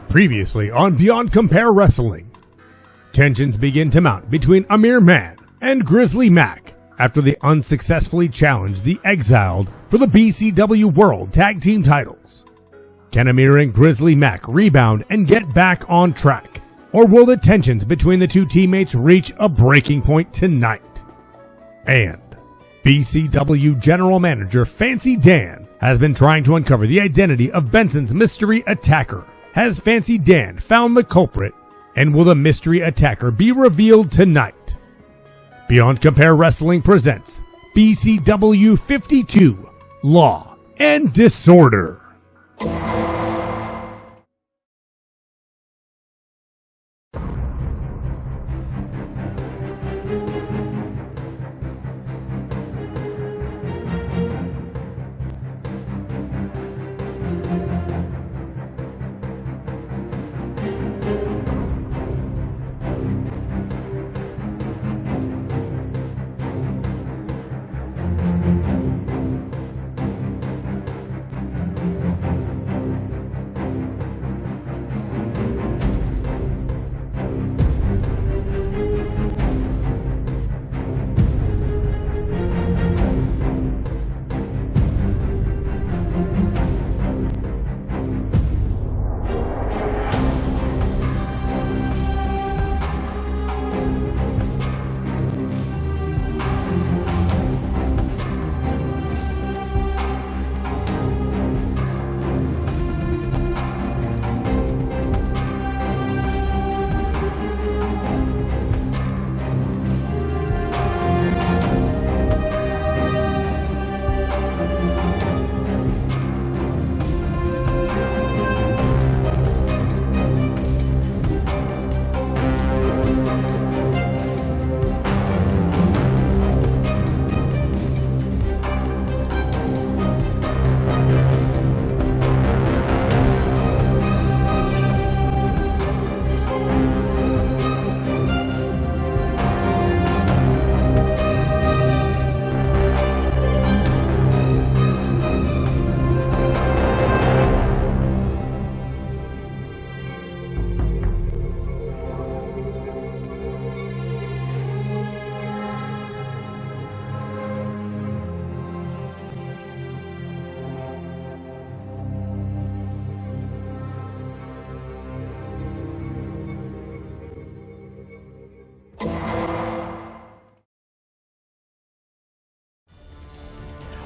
Previously on Beyond Compare Wrestling, tensions begin to mount between Amir Man and Grizzly Mac after they unsuccessfully challenged the Exiled for the BCW World Tag Team titles. Can Amir and Grizzly Mac rebound and get back on track? Or will the tensions between the two teammates reach a breaking point tonight? And BCW General Manager Fancy Dan has been trying to uncover the identity of Benson's mystery attacker. Has Fancy Dan found the culprit? And will the mystery attacker be revealed tonight? Beyond Compare Wrestling presents BCW 52, Law and Disorder.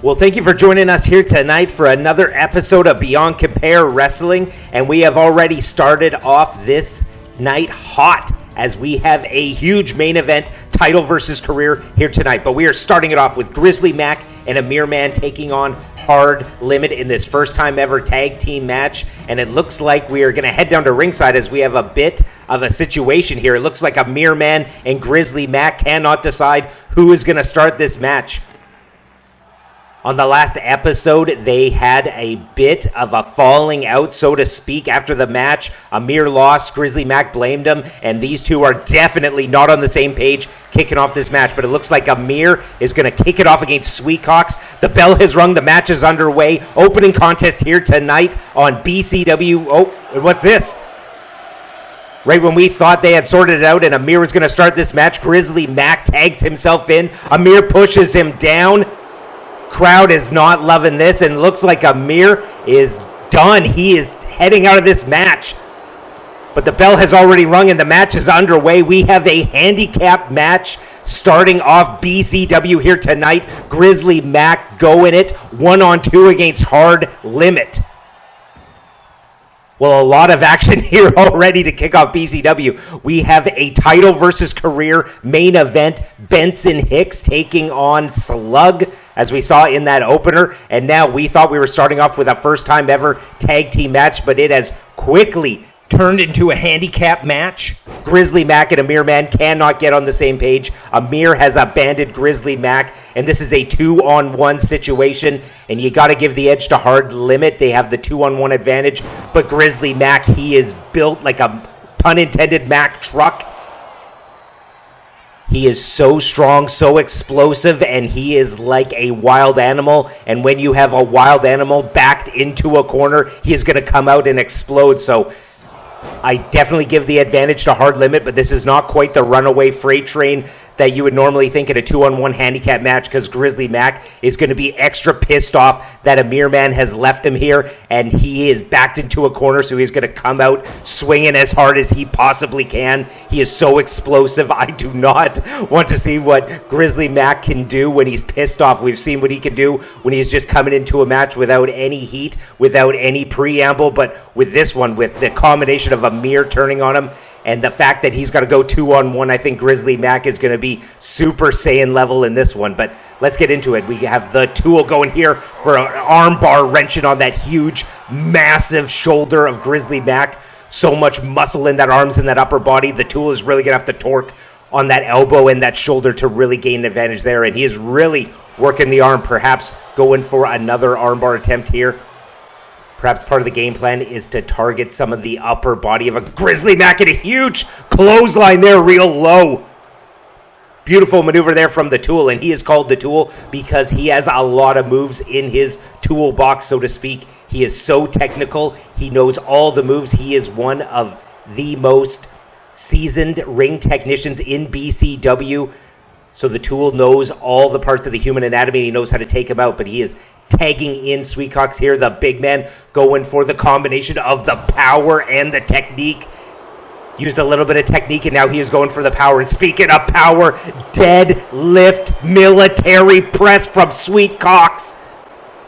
Well, thank you for joining us here tonight for another episode of Beyond Compare Wrestling, and we have already started off this night hot as we have a huge main event, title versus career, here tonight. But we are starting it off with Grizzly Mac and Amir Man taking on Hard Limit in this first time ever tag team match, and it looks like we are going to head down to ringside as we have a bit of a situation here. It looks like Amir Man and Grizzly Mac cannot decide who is going to start this match. On the last episode, they had a bit of a falling out, so to speak, after the match. Amir lost, Grizzly Mac blamed him, and these two are definitely not on the same page kicking off this match. But it looks like Amir is going to kick it off against Sweetcox. The bell has rung, the match is underway. Opening contest here tonight on BCW. Oh, what's this? Right when we thought they had sorted it out and Amir was going to start this match, Grizzly Mac tags himself in. Amir pushes him down. Crowd is not loving this, and looks like Amir is done. He is heading out of this match. But the bell has already rung and the match is underway. We have a handicap match starting off BCW here tonight. Grizzly Mac going it 1-on-2 against Hard Limit. Well, a lot of action here already to kick off BCW. We have a title versus career main event. Benson Hicks taking on Slug, as we saw in that opener. And now we thought we were starting off with a first time ever tag team match, but it has quickly turned into a handicap match. Grizzly Mac and Amir Man cannot get on the same page. Amir has abandoned Grizzly Mac, and this is a 2-on-1 situation, and you got to give the edge to Hard Limit. They have the 2-on-1 advantage, but Grizzly Mac, he is built like a pun intended Mack truck. He is so strong, so explosive, and he is like a wild animal. And when you have a wild animal backed into a corner, he is going to come out and explode. So I definitely give the advantage to Hard Limit, but this is not quite the runaway freight train that you would normally think in a 2-on-1 handicap match, because Grizzly Mac is going to be extra pissed off that Amir Man has left him here, and he is backed into a corner, so he's going to come out swinging as hard as he possibly can. He is so explosive. I do not want to see what Grizzly Mac can do when he's pissed off. We've seen what he can do when he's just coming into a match without any heat, without any preamble, but with this one, with the combination of Amir turning on him, and the fact that he's got to go 2-on-1, I think Grizzly Mac is going to be Super Saiyan level in this one. But let's get into it. We have the Tool going here for an arm bar wrenching on that huge, massive shoulder of Grizzly Mac. So much muscle in that arms and that upper body. The Tool is really going to have to torque on that elbow and that shoulder to really gain an advantage there. And he is really working the arm, perhaps going for another armbar attempt here. Perhaps part of the game plan is to target some of the upper body of a Grizzly Mac, and a huge clothesline there, real low. Beautiful maneuver there from the Tool, and he is called the Tool because he has a lot of moves in his toolbox, so to speak. He is so technical. He knows all the moves. He is one of the most seasoned ring technicians in BCW. So the Tool knows all the parts of the human anatomy. He knows how to take him out, but he is tagging in Sweetcox here. The big man going for the combination of the power and the technique. Used a little bit of technique, and now he is going for the power. And speaking of power, deadlift military press from Sweetcox.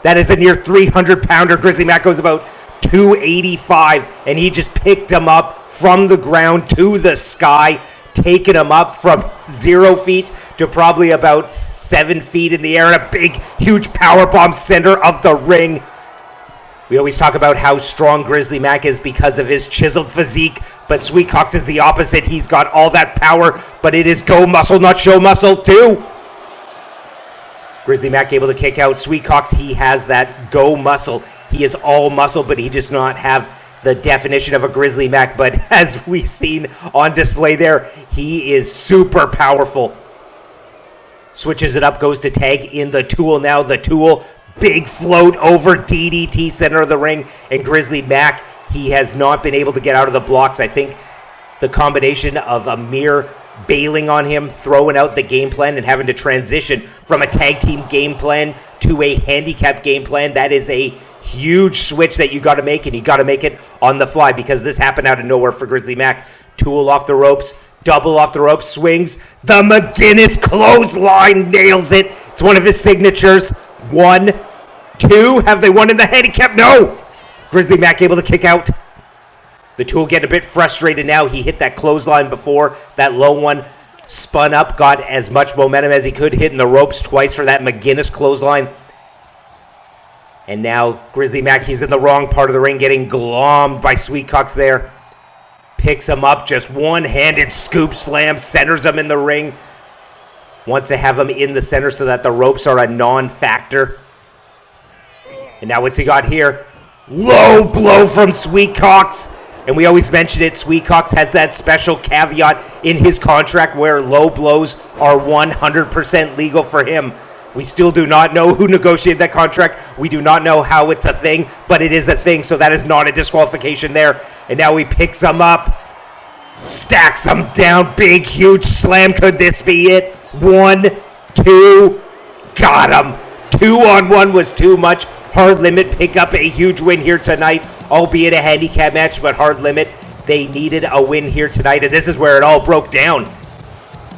That is a near 300-pounder. Grizzly Mac goes about 285, and he just picked him up from the ground to the sky, taking him up from 0 feet to probably about 7 feet in the air, and a big, huge powerbomb center of the ring. We always talk about how strong Grizzly Mac is because of his chiseled physique, but Sweetcox is the opposite. He's got all that power, but it is go muscle, not show muscle too. Grizzly Mac able to kick out Sweetcox. He has that go muscle. He is all muscle, but he does not have the definition of a Grizzly Mac. But as we've seen on display there, he is super powerful. Switches it up, goes to tag in the Tool now. The Tool, big float over DDT center of the ring. And Grizzly Mac, he has not been able to get out of the blocks. I think the combination of Amir bailing on him, throwing out the game plan, and having to transition from a tag team game plan to a handicap game plan, that is a huge switch that you got to make, and you got to make it on the fly, because this happened out of nowhere for Grizzly Mac. Tool off the ropes, double off the ropes, swings the McGinnis clothesline, nails it. It's one of his signatures. 1, 2, have they won in the handicap? No! Grizzly Mac able to kick out. The Tool getting a bit frustrated now. He hit that clothesline before, that low one, spun up, got as much momentum as he could, hitting the ropes twice for that McGinnis clothesline. And now Grizzly Mac, he's in the wrong part of the ring, getting glommed by Sweetcox there. Picks him up, just one-handed scoop slam, centers him in the ring. Wants to have him in the center so that the ropes are a non-factor. And now what's he got here? Low blow from Sweetcox. And we always mention it, Sweetcox has that special caveat in his contract where low blows are 100% legal for him. We still do not know who negotiated that contract. We do not know how it's a thing, but it is a thing, so that is not a disqualification there. And now he picks him up, stacks him down, big, huge slam. Could this be it? 1, 2, got him. 2-on-1 was too much. Hard Limit pick up a huge win here tonight, albeit a handicap match, but Hard Limit, they needed a win here tonight, and this is where it all broke down.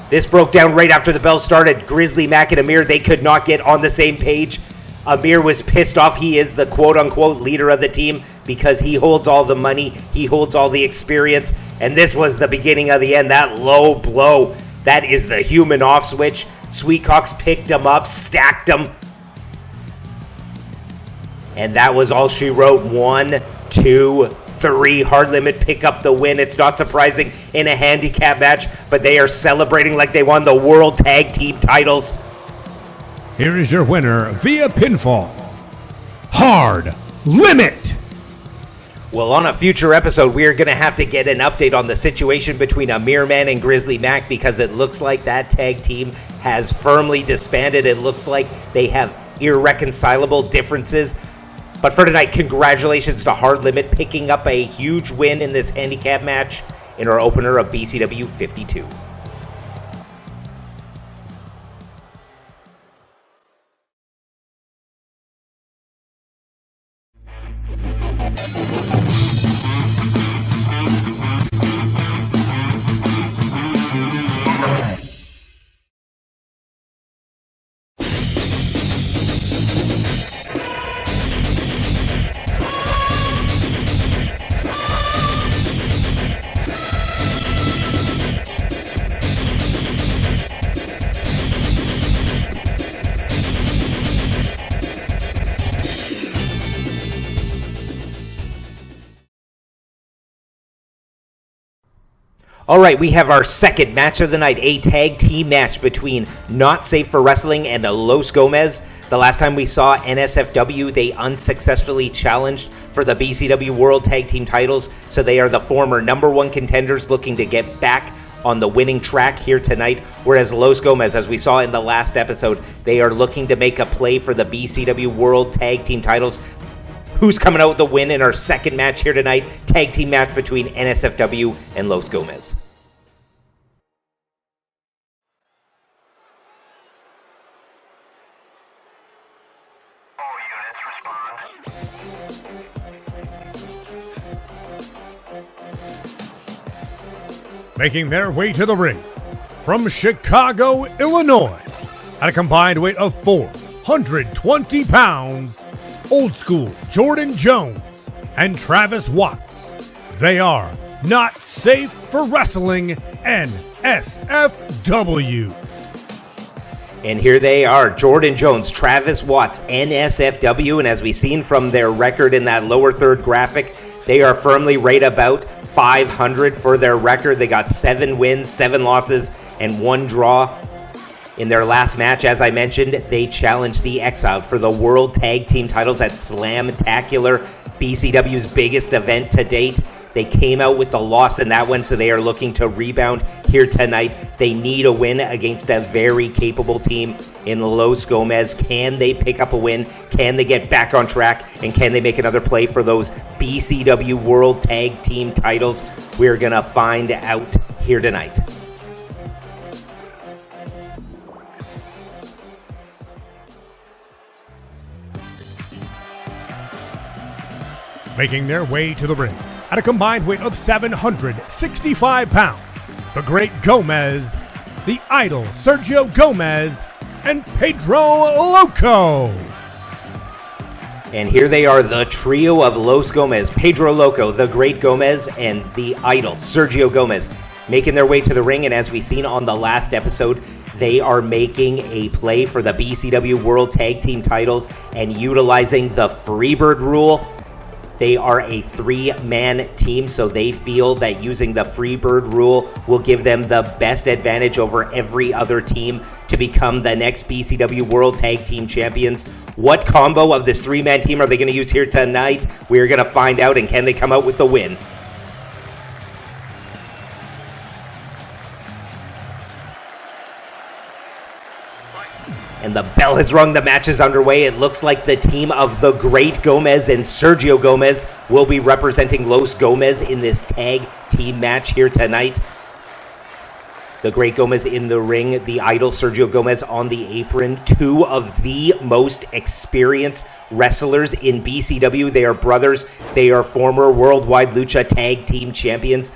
This broke down right after the bell started. Grizzly Mac and Amir, they could not get on the same page. Amir was pissed off. He is the quote-unquote leader of the team because he holds all the money. He holds all the experience. And this was the beginning of the end. That low blow, that is the human off switch. Sweetcox picked him up, stacked him. And that was all she wrote. 1, 2, 3. Hard Limit pick up the win. It's not surprising in a handicap match, but they are celebrating like they won the World Tag Team titles. Here is your winner via pinfall, Hard Limit. Well, on a future episode, we are going to have to get an update on the situation between Amir Man and Grizzly Mac, because it looks like that tag team has firmly disbanded. It looks like they have irreconcilable differences. But for tonight, congratulations to Hard Limit picking up a huge win in this handicap match in our opener of BCW 52. All right, we have our second match of the night, a tag team match between Not Safe for Wrestling and Los Gomez. The last time we saw NSFW, they unsuccessfully challenged for the BCW World Tag Team titles, so they are the former #1 contenders looking to get back on the winning track here tonight, whereas Los Gomez, as we saw in the last episode, they are looking to make a play for the BCW World Tag Team titles. Who's coming out with the win in our second match here tonight? Tag team match between NSFW and Los Gomez. All units respond. Making their way to the ring from Chicago, Illinois, at a combined weight of 420 pounds, Old School Jordan Jones and Travis Watts. They are Not Safe for Wrestling NSFW. And here they are, Jordan Jones, Travis Watts, NSFW, and as we've seen from their record in that lower third graphic, they are firmly right about 500 for their record. They got 7 wins, 7 losses, and 1 draw. In their last match, as I mentioned, they challenged the Exiled for the World Tag Team titles at Slam-tacular, BCW's biggest event to date. They came out with the loss in that one, so they are looking to rebound here tonight. They need a win against a very capable team in Los Gomez. Can they pick up a win? Can they get back on track? And can they make another play for those BCW World Tag Team titles? We're going to find out here tonight. Making their way to the ring at a combined weight of 765 pounds, the Great Gomez, the Idol Sergio Gomez, and Pedro Loco. And here they are, the trio of Los Gomez, Pedro Loco, the Great Gomez, and the Idol Sergio Gomez, making their way to the ring. And as we've seen on the last episode, they are making a play for the BCW World Tag Team titles and utilizing the Freebird rule. They are a 3-man team, so they feel that using the Freebird rule will give them the best advantage over every other team to become the next BCW World Tag Team Champions. What combo of this 3-man team are they going to use here tonight? We're going to find out, and can they come out with the win? And the bell has rung, the match is underway. It looks like the team of the Great Gomez and Sergio Gomez will be representing Los Gomez in this tag team match here tonight. The Great Gomez in the ring, the Idol Sergio Gomez on the apron. 2 of the most experienced wrestlers in BCW. They are brothers. They are former Worldwide Lucha Tag Team Champions.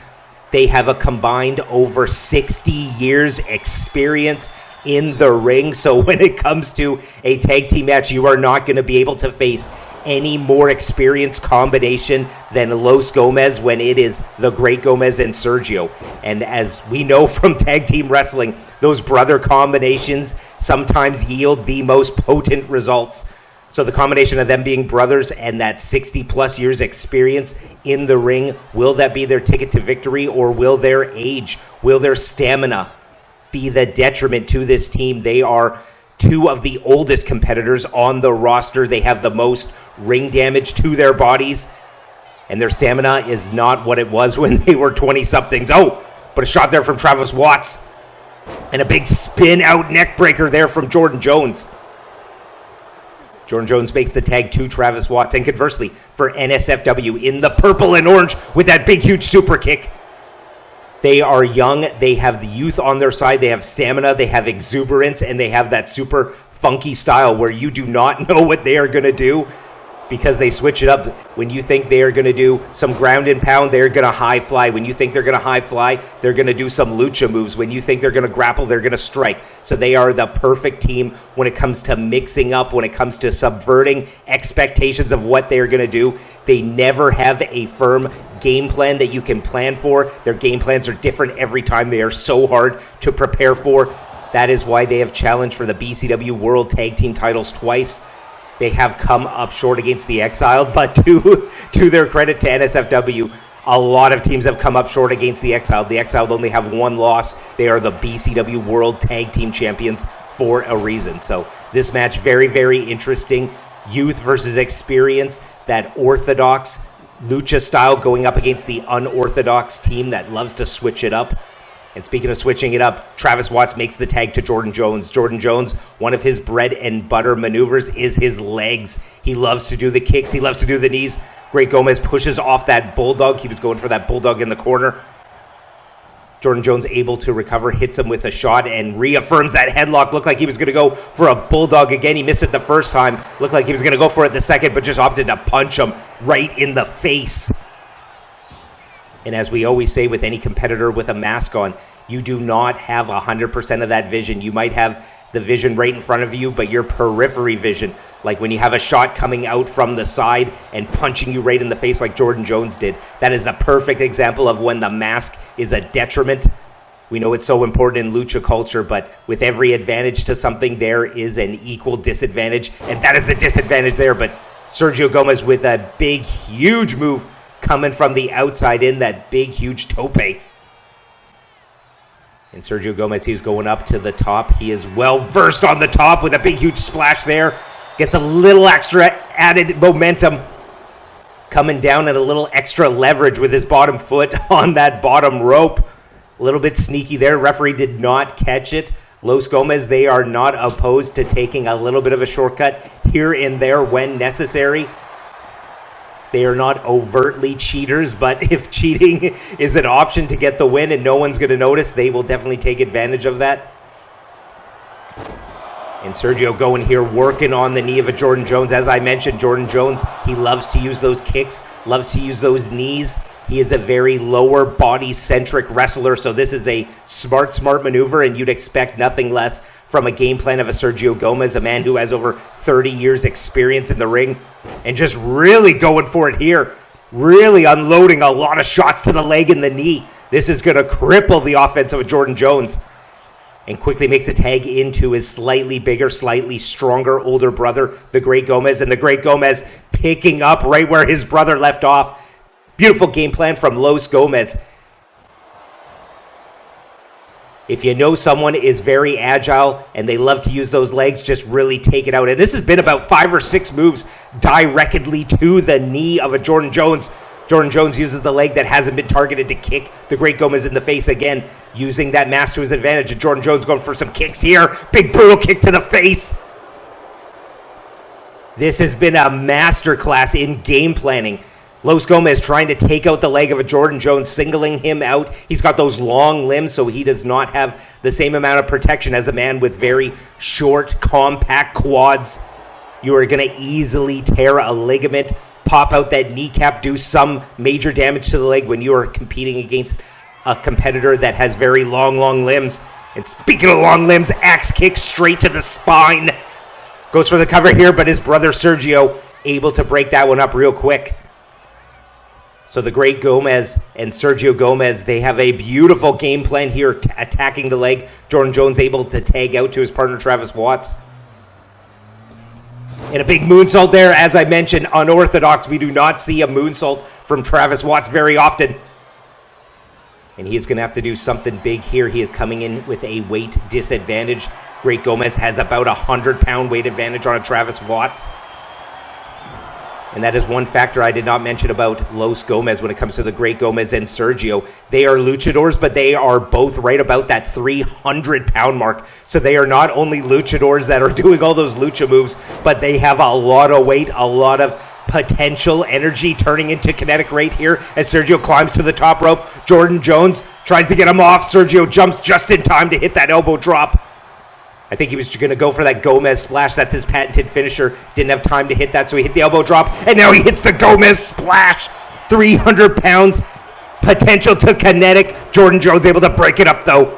They have a combined over 60 years experience in the ring. So when it comes to a tag team match, you are not going to be able to face any more experienced combination than Los Gomez when it is the Great Gomez and Sergio. And as we know from tag team wrestling, those brother combinations sometimes yield the most potent results. So the combination of them being brothers and that 60 plus years experience in the ring, will that be their ticket to victory, or will their age, will their stamina be the detriment to this team? They are 2 of the oldest competitors on the roster. They have the most ring damage to their bodies, and their stamina is not what it was when they were 20-somethings. Oh, but a shot there from Travis Watts, and a big spin-out neck breaker there from Jordan Jones. Jordan Jones makes the tag to Travis Watts, and conversely for NSFW in the purple and orange with that big, huge super kick. They are young. They have the youth on their side. They have stamina. They have exuberance, and they have that super funky style where you do not know what they are going to do because they switch it up. When you think they are going to do some ground and pound, they're going to high fly. When you think they're going to high fly, they're going to do some lucha moves. When you think they're going to grapple, they're going to strike. So they are the perfect team when it comes to mixing up, when it comes to subverting expectations of what they are going to do. They never have a firm game plan that you can plan for. Their game plans are different every time. They are so hard to prepare for. That is why they have challenged for the BCW World Tag Team titles twice. They have come up short against the Exiled, but to their credit to NSFW, a lot of teams have come up short against the Exiled. The Exiled only have one loss. They are the BCW World Tag Team Champions for a reason. So this match, very, very interesting. Youth versus experience, that orthodox lucha style going up against the unorthodox team that loves to switch it up. And speaking of switching it up, Travis Watts makes the tag to Jordan Jones. Jordan Jones, one of his bread and butter maneuvers is his legs. He loves to do the kicks. He loves to do the knees. Great Gomez pushes off that bulldog. He was going for that bulldog in the corner. Jordan Jones able to recover, hits him with a shot, and reaffirms that headlock. Looked like he was going to go for a bulldog again. He missed it the first time. Looked like he was going to go for it the second, but just opted to punch him right in the face. And as we always say with any competitor with a mask on, you do not have 100% of that vision. You might have the vision right in front of you, but your periphery vision, like when you have a shot coming out from the side and punching you right in the face like Jordan Jones did, that is a perfect example of when the mask is a detriment. We know it's so important in lucha culture, but with every advantage to something, there is an equal disadvantage, and that is a disadvantage there. But Sergio Gomez with a big, huge move coming from the outside in, that big, huge tope. And Sergio Gomez, he's going up to the top. He is well versed on the top with a big, huge splash there. Gets a little extra added momentum. Coming down and a little extra leverage with his bottom foot on that bottom rope. A little bit sneaky there. Referee did not catch it. Los Gomez, they are not opposed to taking a little bit of a shortcut here and there when necessary. They are not overtly cheaters, but if cheating is an option to get the win and no one's going to notice, they will definitely take advantage of that. And Sergio going here, working on the knee of a Jordan Jones. As I mentioned, Jordan Jones, he loves to use those kicks, loves to use those knees. He is a very lower body-centric wrestler, so this is a smart maneuver, and you'd expect nothing less from a game plan of a Sergio Gomez, a man who has over 30 years experience in the ring, and just really going for it here, really unloading a lot of shots to the leg and the knee. This is going to cripple the offense of Jordan Jones, and quickly makes a tag into his slightly bigger, slightly stronger older brother, the Great Gomez, and the Great Gomez picking up right where his brother left off. Beautiful game plan from Los Gomez. If you know someone is very agile and they love to use those legs, just really take it out. And this has been about 5 or 6 moves directly to the knee of a Jordan Jones. Jordan Jones uses the leg that hasn't been targeted to kick the Great Gomez in the face again, using that mask to his advantage. And Jordan Jones going for some kicks here. Big brutal kick to the face. This has been a masterclass in game planning. Los Gomez trying to take out the leg of a Jordan Jones, singling him out. He's got those long limbs, so he does not have the same amount of protection as a man with very short, compact quads. You are going to easily tear a ligament, pop out that kneecap, do some major damage to the leg when you are competing against a competitor that has very long limbs. And speaking of long limbs, axe kick straight to the spine. Goes for the cover here, but his brother Sergio able to break that one up real quick. So the Great Gomez and Sergio Gomez, they have a beautiful game plan here, attacking the leg. Jordan Jones able to tag out to his partner Travis Watts. And a big moonsault there. As I mentioned, unorthodox. We do not see a moonsault from Travis Watts very often. And he is going to have to do something big here. He is coming in with a weight disadvantage. Great Gomez has about a 100-pound weight advantage on a Travis Watts. And that is one factor I did not mention about Los Gomez when it comes to the Great Gomez and Sergio. They are luchadors, but they are both right about that 300-pound mark. So they are not only luchadors that are doing all those lucha moves, but they have a lot of weight, a lot of potential energy turning into kinetic right here as Sergio climbs to the top rope. Jordan Jones tries to get him off. Sergio jumps just in time to hit that elbow drop. I think he was going to go for that Gomez splash. That's his patented finisher. Didn't have time to hit that, so he hit the elbow drop. And now he hits the Gomez splash. 300 pounds. Potential to kinetic. Jordan Jones able to break it up, though.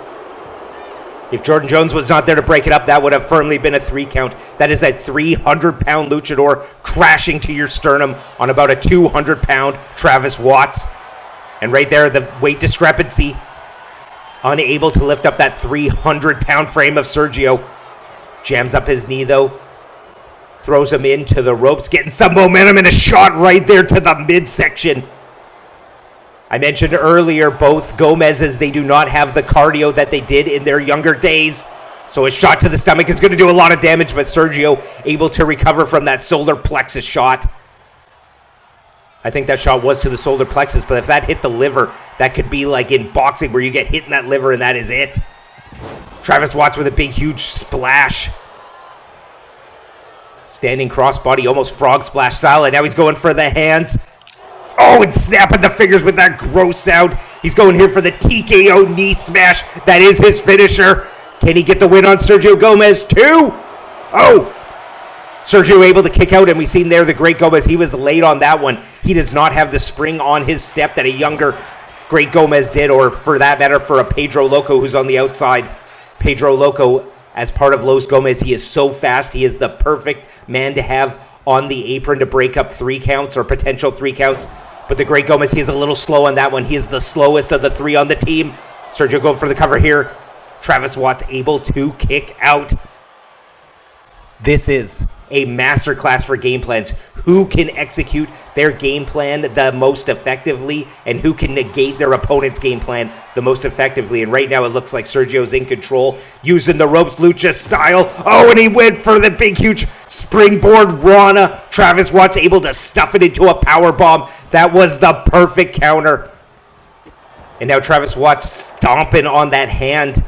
If Jordan Jones was not there to break it up, that would have firmly been a 3 count. That is a 300-pound luchador crashing to your sternum on about a 200-pound Travis Watts. And right there, the weight discrepancy. Unable to lift up that 300-pound frame of Sergio. Jams up his knee, though. Throws him into the ropes, getting some momentum and a shot right there to the midsection. I mentioned earlier, both Gomez's, they do not have the cardio that they did in their younger days. So a shot to the stomach is going to do a lot of damage, but Sergio able to recover from that solar plexus shot. I think that shot was to the solar plexus, but if that hit the liver, that could be like in boxing where you get hit in that liver and that is it. Travis Watts with a big, huge splash. Standing crossbody, almost frog splash style, and now he's going for the hands. Oh, and snapping the fingers with that gross sound. He's going here for the TKO knee smash. That is his finisher. Can he get the win on Sergio Gomez too? Oh! Sergio able to kick out, and we've seen there the Great Gomez. He was late on that one. He does not have the spring on his step that a younger Great Gomez did, or for that matter, for a Pedro Loco who's on the outside. Pedro Loco, as part of Los Gomez, he is so fast. He is the perfect man to have on the apron to break up 3 counts or potential 3 counts. But the Great Gomez, he is a little slow on that one. He is the slowest of the 3 on the team. Sergio going for the cover here. Travis Watts able to kick out. This is a masterclass for game plans. Who can execute their game plan the most effectively and who can negate their opponent's game plan the most effectively. And right now it looks like Sergio's in control, using the ropes lucha style. Oh, and he went for the big, huge springboard Rana. Travis Watts able to stuff it into a power bomb. That was the perfect counter. And now Travis Watts stomping on that hand.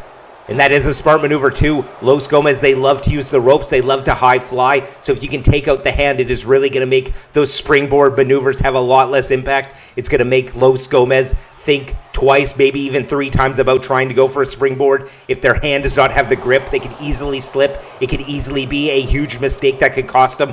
And that is a smart maneuver too. Los Gomez, they love to use the ropes. They love to high fly. So if you can take out the hand, it is really going to make those springboard maneuvers have a lot less impact. It's going to make Los Gomez think twice, maybe even 3 times about trying to go for a springboard. If their hand does not have the grip, they could easily slip. It could easily be a huge mistake that could cost them.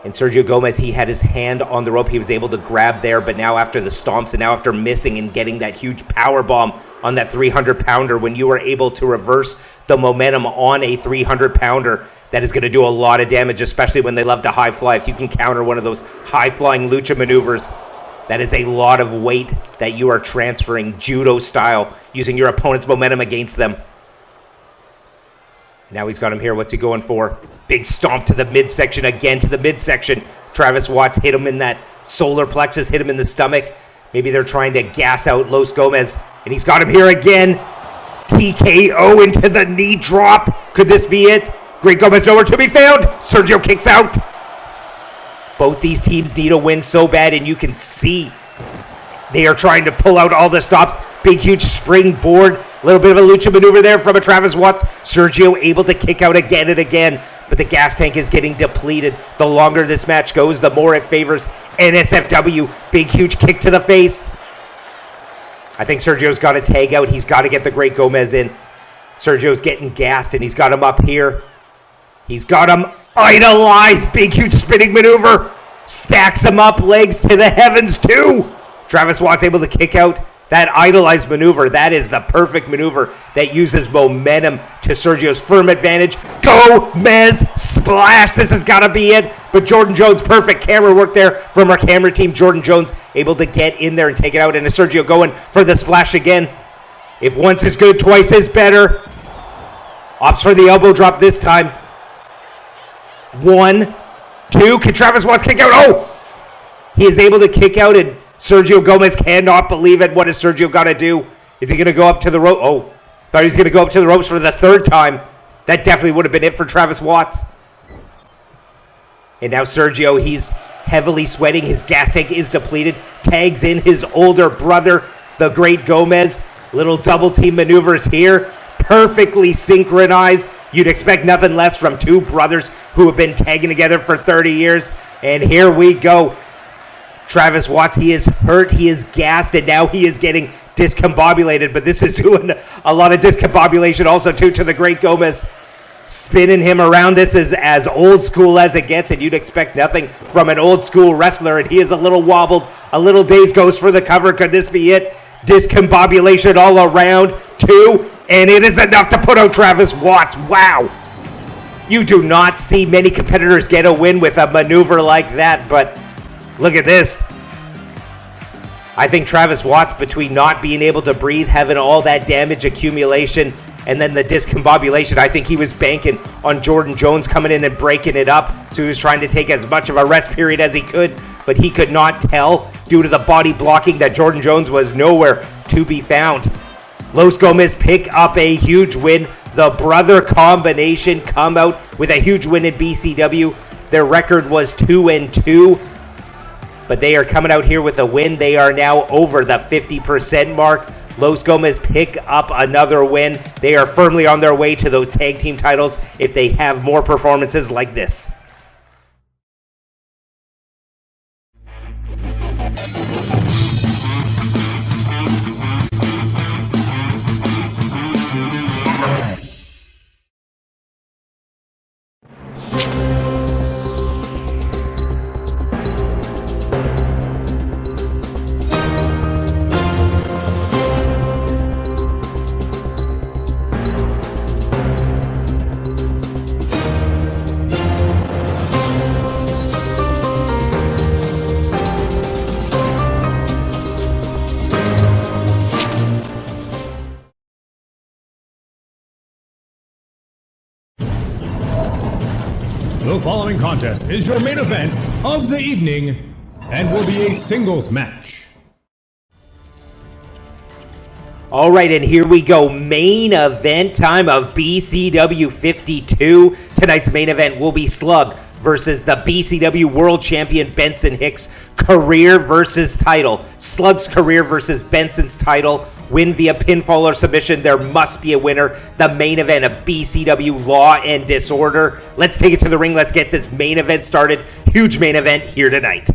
And Sergio Gomez, he had his hand on the rope. He was able to grab there, but now after the stomps and now after missing and getting that huge power bomb on that 300-pounder, when you are able to reverse the momentum on a 300-pounder, that is going to do a lot of damage, especially when they love to high fly. If you can counter one of those high-flying lucha maneuvers, that is a lot of weight that you are transferring judo style, using your opponent's momentum against them. Now he's got him here. What's he going for? Big stomp to the midsection, again to the midsection. Travis Watts hit him in that solar plexus, hit him in the stomach. Maybe they're trying to gas out Los Gomez. And he's got him here again. TKO into the knee drop. Could this be it? Great Gomez nowhere to be found. Sergio kicks out. Both these teams need a win so bad, and you can see they are trying to pull out all the stops. Big, huge springboard. A little bit of a lucha maneuver there from a Travis Watts. Sergio able to kick out again and again. But the gas tank is getting depleted. The longer this match goes, the more it favors NSFW. Big, huge kick to the face. I think Sergio's got to tag out. He's got to get the Great Gomez in. Sergio's getting gassed, and he's got him up here. He's got him idolized. Big, huge spinning maneuver. Stacks him up. Legs to the heavens, too. Travis Watts able to kick out. That idolized maneuver, that is the perfect maneuver that uses momentum to Sergio's firm advantage. Gomez splash. This has got to be it. But Jordan Jones, perfect camera work there from our camera team. Jordan Jones able to get in there and take it out. And Sergio going for the splash again. If once is good, twice is better. Opts for the elbow drop this time. 1, 2. Can Travis Watts kick out? Oh! He is able to kick out, and Sergio Gomez cannot believe it. What has Sergio got to do? Is he going to go up to the rope? Oh, thought he was going to go up to the ropes for the 3rd time. That definitely would have been it for Travis Watts. And now Sergio, he's heavily sweating. His gas tank is depleted. Tags in his older brother, the great Gomez. Little double team maneuvers here. Perfectly synchronized. You'd expect nothing less from two brothers who have been tagging together for 30 years. And here we go. Travis Watts, he is hurt, he is gassed, and now he is getting discombobulated. But this is doing a lot of discombobulation also too to the great Gomez. Spinning him around. This is as old school as it gets, and you'd expect nothing from an old school wrestler. And he is a little wobbled, a little dazed, goes for the cover. Could this be it? Discombobulation all around. 2, and it is enough to put out Travis Watts. Wow. You do not see many competitors get a win with a maneuver like that, but look at this. I think Travis Watts, between not being able to breathe, having all that damage accumulation, and then the discombobulation, I think he was banking on Jordan Jones coming in and breaking it up. So he was trying to take as much of a rest period as he could, but he could not tell due to the body blocking that Jordan Jones was nowhere to be found. Los Gomez pick up a huge win. The brother combination come out with a huge win in BCW. Their record was 2-2, but they are coming out here with a win. They are now over the 50% mark. Los Gomez pick up another win. They are firmly on their way to those tag team titles if they have more performances like this. The following contest is your main event of the evening and will be a singles match. All right, and here we go. Main event time of BCW 52. Tonight's main event will be Slug versus the BCW World Champion Benson Hicks. Career versus title. Slug's career versus Benson's title. Win via pinfall or submission. There must be a winner. The main event of BCW Law and Disorder. Let's take it to the ring. Let's get this main event started. Huge main event here tonight.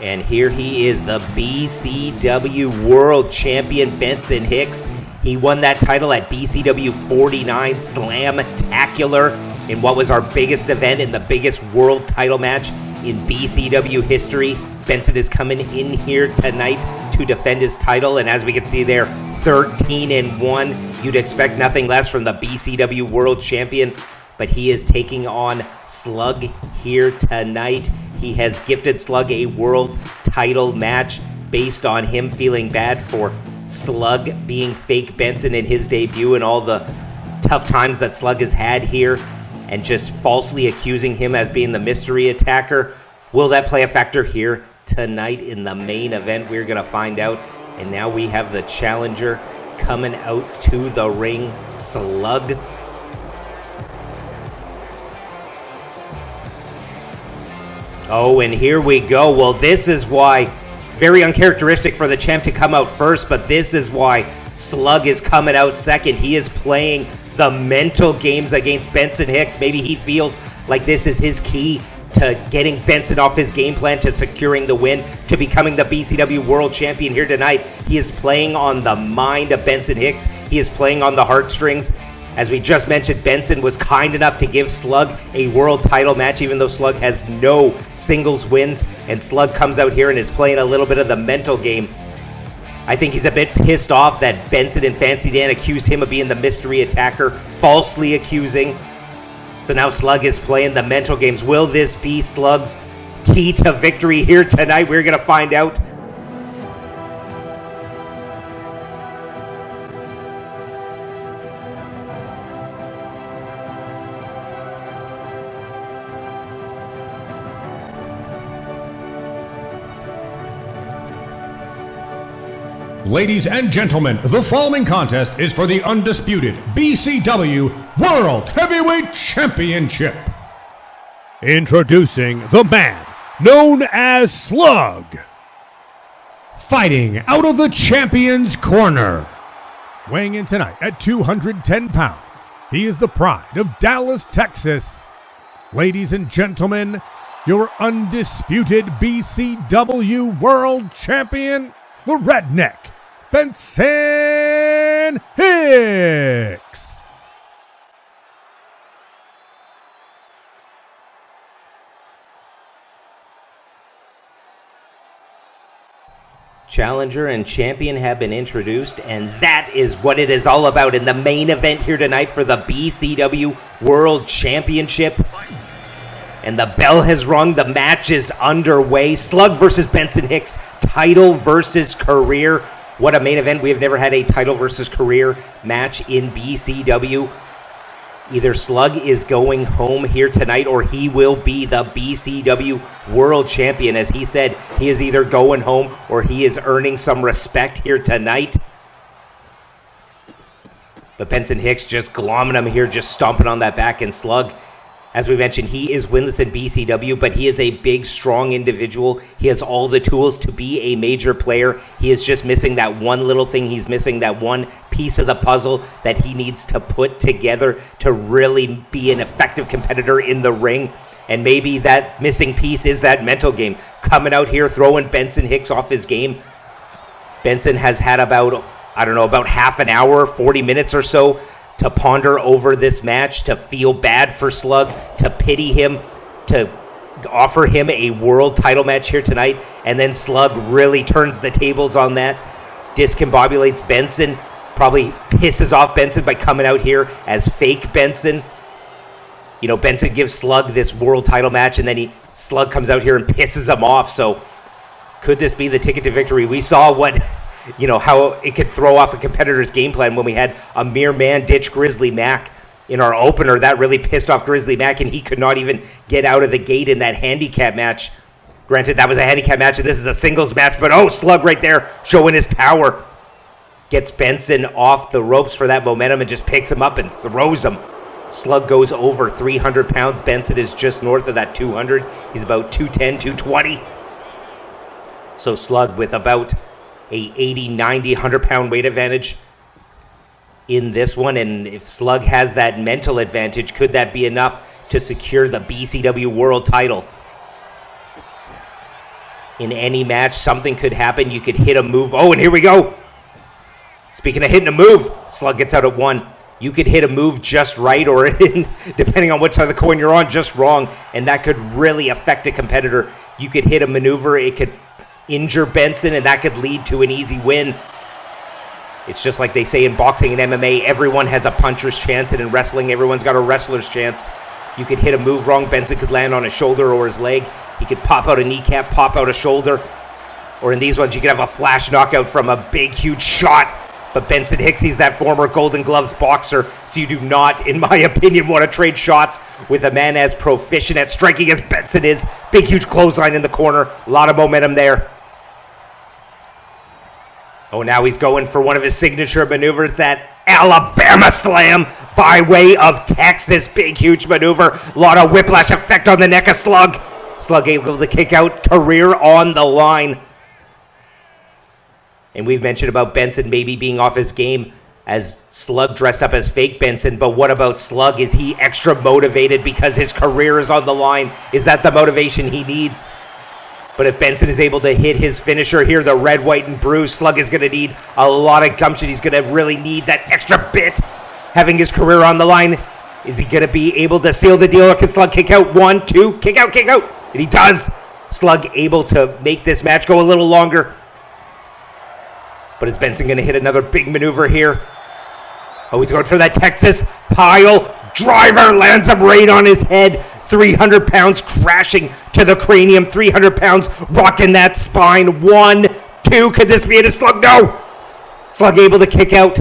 And here he is, the BCW World Champion, Benson Hicks. He won that title at BCW 49 Slam-tacular in what was our biggest event and the biggest world title match in BCW history. Benson is coming in here tonight to defend his title, and as we can see there, 13-1. You'd expect nothing less from the BCW World Champion, but he is taking on Slug here tonight. He has gifted Slug a world title match based on him feeling bad for Slug being fake Benson in his debut and all the tough times that Slug has had here, and just falsely accusing him as being the mystery attacker. Will that play a factor here tonight in the main event? We're going to find out. And now we have the challenger coming out to the ring, Slug. Oh, and here we go. Well, this is why, very uncharacteristic for the champ to come out first, but this is why Slug is coming out second. He is playing the mental games against Benson Hicks. Maybe he feels like this is his key to getting Benson off his game plan, to securing the win, to becoming the BCW World Champion here tonight. He is playing on the mind of Benson Hicks. He is playing on the heartstrings. As we just mentioned, Benson was kind enough to give Slug a world title match, even though Slug has no singles wins, and Slug comes out here and is playing a little bit of the mental game. I think he's a bit pissed off that Benson and Fancy Dan accused him of being the mystery attacker, falsely accusing. So now Slug is playing the mental games. Will this be Slug's key to victory here tonight? We're going to find out. Ladies and gentlemen, the following contest is for the undisputed BCW World Heavyweight Championship. Introducing the man known as Slug. Fighting out of the champion's corner. Weighing in tonight at 210 pounds, he is the pride of Dallas, Texas. Ladies and gentlemen, your undisputed BCW World Champion, the Redneck, Benson Hicks. Challenger and champion have been introduced, and that is what it is all about in the main event here tonight for the BCW World Championship. And the bell has rung. The match is underway. Slug versus Benson Hicks. Title versus career. What a main event. We have never had a title versus career match in BCW. Either Slug is going home here tonight or he will be the BCW World Champion. As he said, he is either going home or he is earning some respect here tonight. But Benson Hicks just glomming him here, just stomping on that back. And Slug, as we mentioned, he is winless in BCW, but he is a big, strong individual. He has all the tools to be a major player. He is just missing that one little thing. He's missing that one piece of the puzzle that he needs to put together to really be an effective competitor in the ring. And maybe that missing piece is that mental game. Coming out here, throwing Benson Hicks off his game. Benson has had about half an hour, 40 minutes or so to ponder over this match, to feel bad for Slug, to pity him, to offer him a world title match here tonight. And then Slug really turns the tables on that, discombobulates Benson, probably pisses off Benson by coming out here as fake Benson. You know, Benson gives Slug this world title match, and then Slug comes out here and pisses him off. So could this be the ticket to victory? We saw how it could throw off a competitor's game plan when we had a mere man ditch Grizzly Mac in our opener. That really pissed off Grizzly Mac, and he could not even get out of the gate in that handicap match. Granted, that was a handicap match, and this is a singles match, but Slug right there showing his power. Gets Benson off the ropes for that momentum and just picks him up and throws him. Slug goes over 300 pounds. Benson is just north of that 200. He's about 210, 220. So Slug with about a 80, 90, 100-pound weight advantage in this one. And if Slug has that mental advantage, could that be enough to secure the BCW World title? In any match, something could happen. You could hit a move. And here we go. Speaking of hitting a move, Slug gets out at 1. You could hit a move just right, or depending on which side of the coin you're on, just wrong. And that could really affect a competitor. You could hit a maneuver. It could injure Benson, and that could lead to an easy win. It's just like they say in boxing and MMA, everyone has a puncher's chance, and in wrestling, everyone's got a wrestler's chance. You could hit a move wrong, Benson could land on his shoulder or his leg. He could pop out a kneecap, pop out a shoulder. Or in these ones, you could have a flash knockout from a big, huge shot. But Benson Hicks, he's that former Golden Gloves boxer, so you do not, in my opinion, want to trade shots with a man as proficient at striking as Benson is. Big, huge clothesline in the corner. A lot of momentum there. Now he's going for one of his signature maneuvers, that Alabama Slam by way of Texas. Big, huge maneuver. A lot of whiplash effect on the neck of Slug. Slug able to kick out, career on the line. And we've mentioned about Benson maybe being off his game as Slug dressed up as fake Benson. But what about Slug? Is he extra motivated because his career is on the line? Is that the motivation he needs? But if Benson is able to hit his finisher here, the red, white, and bruise, Slug is going to need a lot of gumption. He's going to really need that extra bit, having his career on the line. Is he going to be able to seal the deal, or can Slug kick out? 1, 2, kick out. And he does. Slug able to make this match go a little longer. But is Benson going to hit another big maneuver here? He's going for that Texas pile driver. Lands him right on his head. 300 pounds crashing to the cranium. 300 pounds rocking that spine. 1, 2. Could this be it? Slug? No. Slug able to kick out.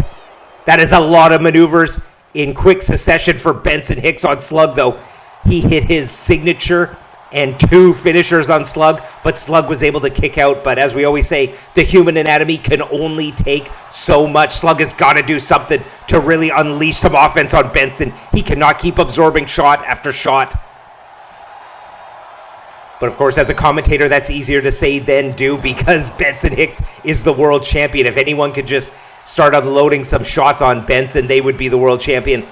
That is a lot of maneuvers in quick succession for Benson Hicks on Slug, though. He hit his signature and 2 finishers on Slug, but Slug was able to kick out. But as we always say, the human anatomy can only take so much. Slug has got to do something to really unleash some offense on Benson. He cannot keep absorbing shot after shot. But of course, as a commentator, that's easier to say than do, because Benson Hicks is the world champion. If anyone could just start unloading some shots on Benson, they would be the world champion.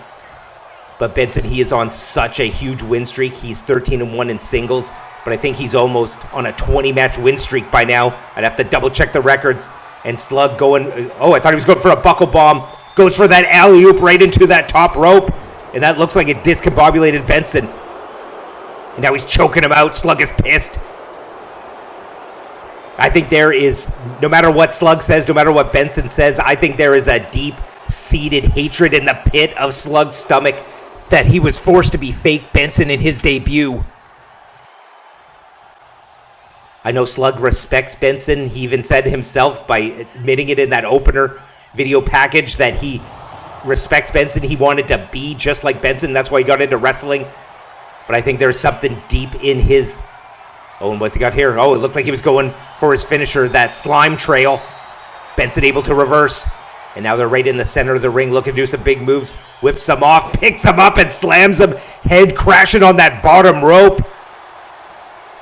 But Benson, he is on such a huge win streak. He's 13-1 in singles, but I think he's almost on a 20-match win streak by now. I'd have to double-check the records. And Slug going, I thought he was going for a buckle bomb. Goes for that alley-oop right into that top rope. And that looks like it discombobulated Benson. And now he's choking him out. Slug is pissed. I think there is, no matter what Slug says, no matter what Benson says, I think there is a deep-seated hatred in the pit of Slug's stomach that he was forced to be fake Benson in his debut. I know Slug respects Benson. He even said himself, by admitting it in that opener video package, that he respects Benson. He wanted to be just like Benson. That's why he got into wrestling. But I think there's something deep in his... Oh, and what's he got here? Oh, it looked like he was going for his finisher, that slime trail. Benson able to reverse. And now they're right in the center of the ring, looking to do some big moves. Whips him off, picks him up, and slams him, head crashing on that bottom rope.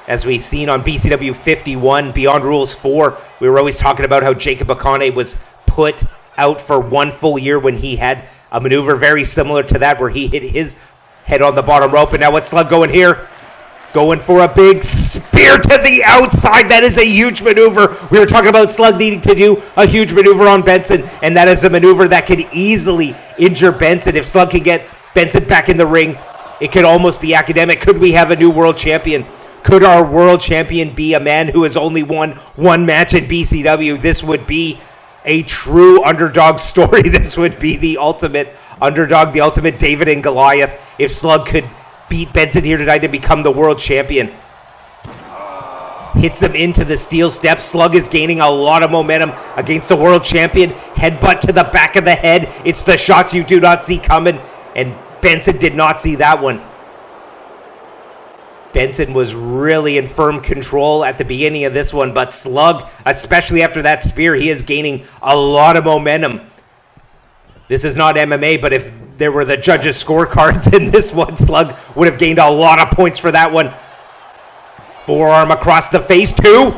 As we've seen on BCW 51, Beyond Rules 4, we were always talking about how Jacob Akane was put out for 1 full year when he had a maneuver very similar to that, where he hit his head on the bottom rope. And now what's Slug going here? Going for a big spear to the outside. That is a huge maneuver. We were talking about Slug needing to do a huge maneuver on Benson, and that is a maneuver that could easily injure Benson. If Slug can get Benson back in the ring, it could almost be academic. Could we have a new world champion? Could our world champion be a man who has only won 1 match in BCW? This would be a true underdog story. This would be the ultimate underdog, the ultimate David and Goliath, if Slug could beat Benson here tonight and become the world champion. Hits him into the steel steps. Slug is gaining a lot of momentum against the world champion. Headbutt to the back of the head. It's the shots you do not see coming, and Benson did not see that one. Benson was really in firm control at the beginning of this one, but Slug, especially after that spear, he is gaining a lot of momentum. This is not MMA, but if there were the judges' scorecards in this one, Slug would have gained a lot of points for that one. Forearm across the face, 2.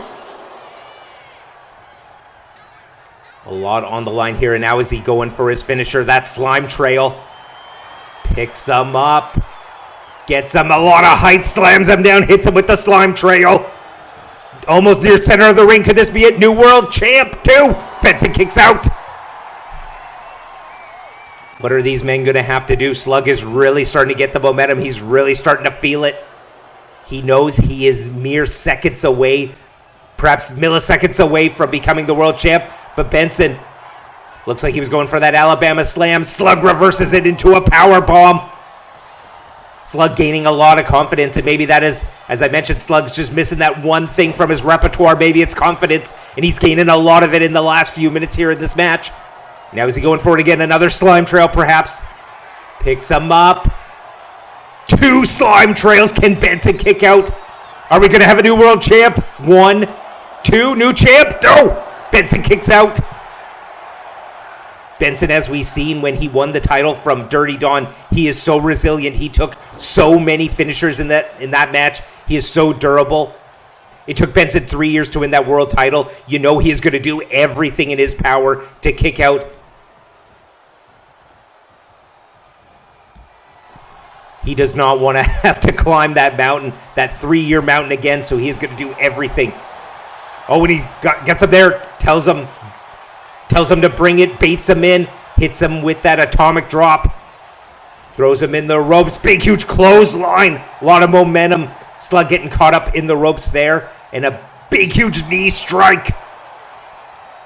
A lot on the line here, and now is he going for his finisher? That slime trail. Picks him up. Gets him a lot of height, slams him down, hits him with the slime trail. Almost near center of the ring. Could this be it? New world champ, 2. Benson kicks out. What are these men going to have to do? Slug is really starting to get the momentum. He's really starting to feel it. He knows he is mere seconds away, perhaps milliseconds away from becoming the world champ. But Benson looks like he was going for that Alabama slam. Slug reverses it into a power bomb. Slug gaining a lot of confidence, and maybe that is, as I mentioned, Slug's just missing that one thing from his repertoire. Maybe it's confidence, and he's gaining a lot of it in the last few minutes here in this match. Now is he going for it again? Another slime trail, perhaps. Picks him up. 2 slime trails. Can Benson kick out? Are we going to have a new world champ? 1, 2, new champ. No! Benson kicks out. Benson, as we've seen when he won the title from Dirty Don, he is so resilient. He took so many finishers in that match. He is so durable. It took Benson 3 years to win that world title. You know he is going to do everything in his power to kick out. He does not want to have to climb that mountain, that 3-year mountain again, so he is going to do everything. Oh, when he gets up there, tells him to bring it, baits him in, hits him with that atomic drop, throws him in the ropes, big, huge clothesline, a lot of momentum. Slug getting caught up in the ropes there, and a big, huge knee strike.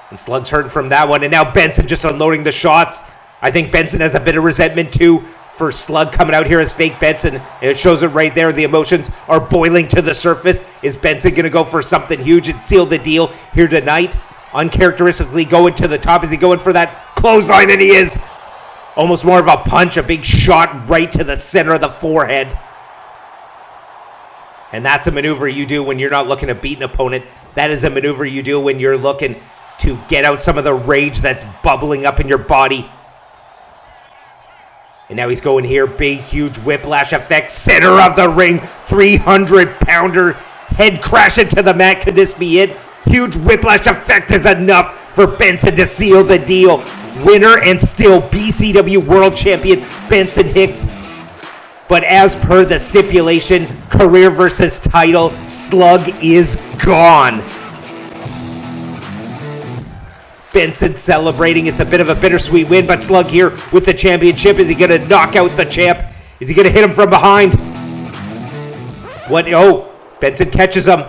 And Slug's hurting from that one, and now Benson just unloading the shots. I think Benson has a bit of resentment, too, for Slug coming out here as fake Benson. And it shows it right there. The emotions are boiling to the surface. Is Benson going to go for something huge and seal the deal here tonight? Uncharacteristically going to the top. Is he going for that clothesline? And he is. Almost more of a punch, a big shot right to the center of the forehead. And that's a maneuver you do when you're not looking to beat an opponent. That is a maneuver you do when you're looking to get out some of the rage that's bubbling up in your body. And now he's going here. Big, huge whiplash effect. Center of the ring. 300-pounder. Head crash into the mat. Could this be it? Huge whiplash effect is enough for Benson to seal the deal. Winner and still BCW World Champion Benson Hicks. But as per the stipulation, career versus title, Slug is gone. Benson celebrating. It's a bit of a bittersweet win, but Slug here with the championship. Is he going to knock out the champ? Is he going to hit him from behind? What? Oh, Benson catches him.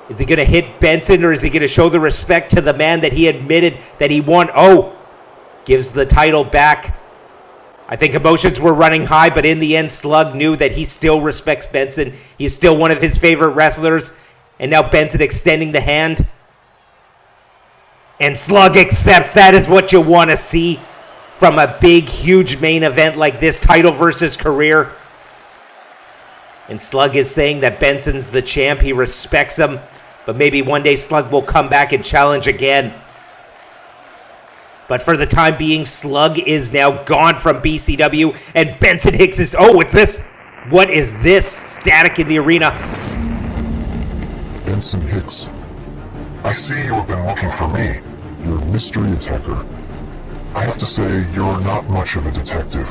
Is he going to hit Benson, or is he going to show the respect to the man that he admitted that he won? Oh, gives the title back. I think emotions were running high, but in the end, Slug knew that he still respects Benson. He's still one of his favorite wrestlers. And now Benson extending the hand. And Slug accepts. That is what you want to see from a big, huge main event like this, title versus career. And Slug is saying that Benson's the champ. He respects him. But maybe one day Slug will come back and challenge again. But for the time being, Slug is now gone from BCW. And Benson Hicks is... Oh, what's this? What is this? Static in the arena. Benson Hicks. I see you have been looking for me. You're a mystery attacker. I have to say, you're not much of a detective.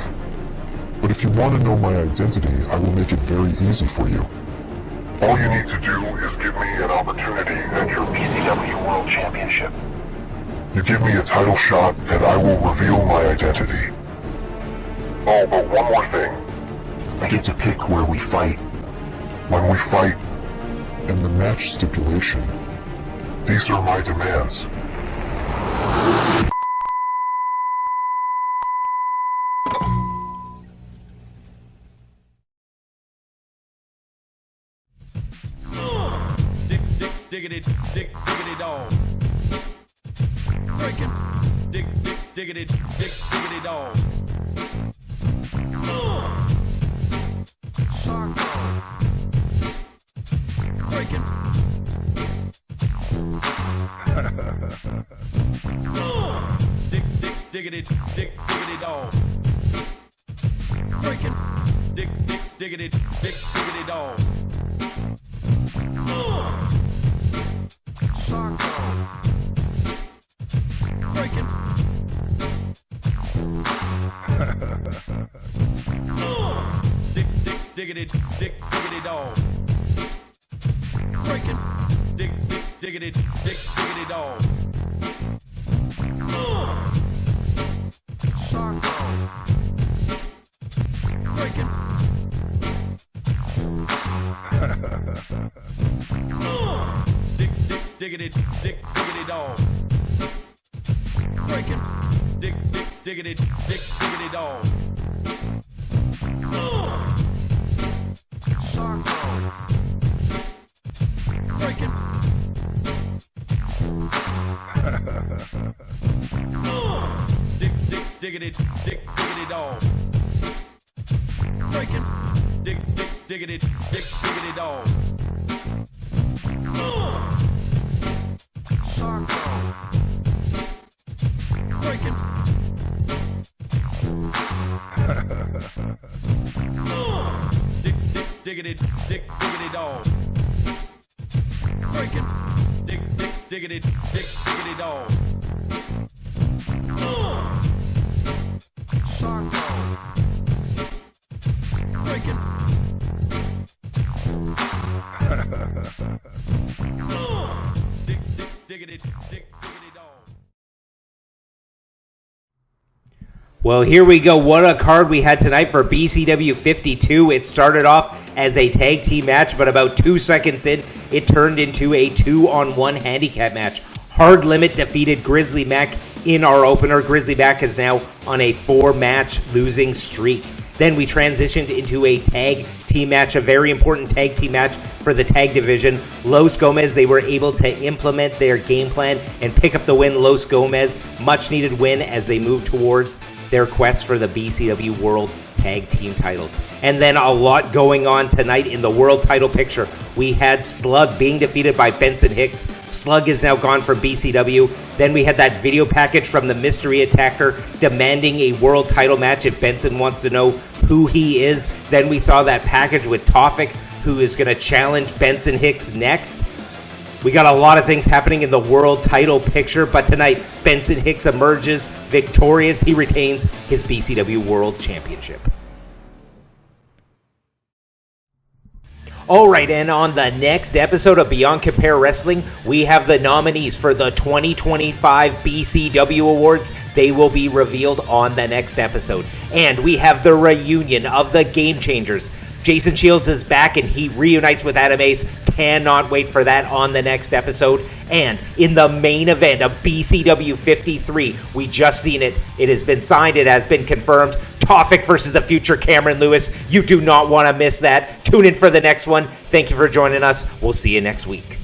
But if you want to know my identity, I will make it very easy for you. All you need to do is give me an opportunity at your BCW World Championship. You give me a title shot, and I will reveal my identity. Oh, but one more thing. I get to pick where we fight. When we fight, and the match stipulation. These are my demands. Diggity dog. Breaking. Diggity dog. Breaking. Diggity dog. Breaking. Diggity dog. Breaking. Diggity dog. Breaking. Diggity dog. Breaking. Diggity dog. Breaking. Diggity dog. Breaking. Diggity dog. Breaking. Diggity dog. Breaking. Diggity dog. Breaking. Diggity dog. Breaking. Diggity dog. Well, here we go. What a card we had tonight for BCW 52. It started off as a tag team match, but about 2 seconds in, it turned into a 2-on-1 handicap match. Hard Limit defeated Grizzly Mac in our opener. Grizzly Mac is now on a 4-match losing streak. Then we transitioned into a tag team match, a very important tag team match for the tag division. Los Gomez, they were able to implement their game plan and pick up the win. Los Gomez, much needed win as they move towards their quest for the BCW World tag team titles. And then a lot going on tonight in the world title picture. We had Slug being defeated by Benson Hicks. Slug is now gone from BCW. Then we had that video package from the mystery attacker demanding a world title match if Benson wants to know who he is. Then we saw that package with Tofik, who is going to challenge Benson Hicks next. We got a lot of things happening in the world title picture, but tonight Benson Hicks emerges victorious. He retains his BCW World Championship. Alright, and on the next episode of Beyond Compare Wrestling, we have the nominees for the 2025 BCW Awards. They will be revealed on the next episode. And we have the reunion of the Game Changers. Jason Shields is back and he reunites with Adam Ace. Cannot wait for that on the next episode. And in the main event of BCW 53, we just seen it. It has been signed. It has been confirmed. Tofik versus the future Cameron Lewis. You do not want to miss that. Tune in for the next one. Thank you for joining us. We'll see you next week.